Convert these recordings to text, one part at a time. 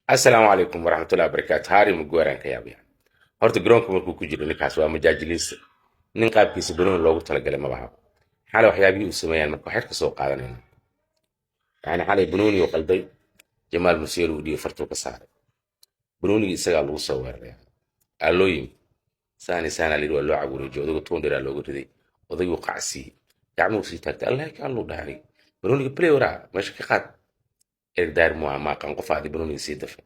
السلام عليكم ورحمة الله وبركاته. هاري مقوران كيابيا horta garoonka markuu ku jiro ninkaas waa majaajiliis nin qaabkiisa banooni loogu talagalay ma baha xalay waxyaabihii uu sameeyaan marka waxay ka soo qaadanayna yani xalay banooni oo qalday jamaal musiir uu dhiyo fartuu ka saaray banoonigii isagaa lagu soo weeraray aalooyin saani saana lidhi waa loo cabureejiyo odagu tuundhiraa loogu riday odaguu qacsiiyey gacmuhu sii taagtay allah ka alluu dhahay banooniga play waraa meesha ka qaad erdaar mu amaaqan qof aadi banooniga sii dafay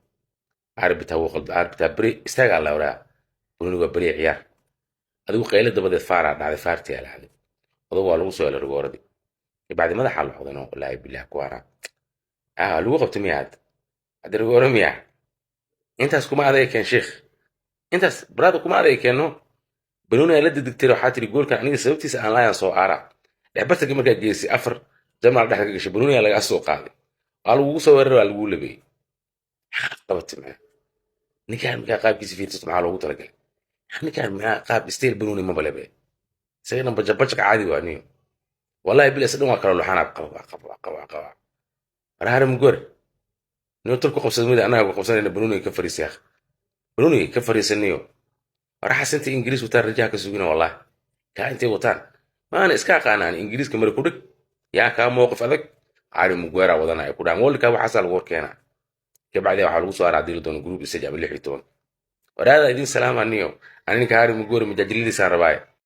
arbita wuu qalday arbita beri istaagaa la waraa banooniga waa beri ciyaar adigu qayle dabadeed faaraa dhacday faartii aa lahday odagu waa lagu soo helay rigooradii bacdi madaxaa la xodanoo wallaahi bilah ku haraa lagu qabtay miya hadda rigooro miya intaas kuma aday keen sheekh intaas baraada kuma aday keenno banooni aa la dedigtay waxaa tiri goolkan aniga sababtiisa aan laayaan soo aaraa dhexbartanka markaa geysay afar jamaal dhexda ka gashay banooni aa lagaa soo qaaday waa lagugu soo weeraray waa laguu labeeyey xaq qabatay macna ninkaan markaa qaabkiisa fiirsato maxaa loogu talagalay ninkaan maxaa qaab istayl banooni maba lebe isagana bajabajka caadi waa niyo wallahi bilas dhan waa kala luxanaad qaba raare mugor niyo tulku qabsada mida anaga ku qabsanayna banooniga ka fariisay akh banooniga ka fariisanayo waraxa inta ingiriis wataan rajaha ka sugina wallahi ka intay wataan maana iska aqaanaan ingiriiska mar ku dhig yaa ka mowqif adag caari mugwara wadana ay ku dhaan walka waxa lagu keenaa ka bacdi waxa lagu soo araadiri doon group isaga 16 waraada idin salaam aniyo aninka caari mugor majaajilidiisa rabaa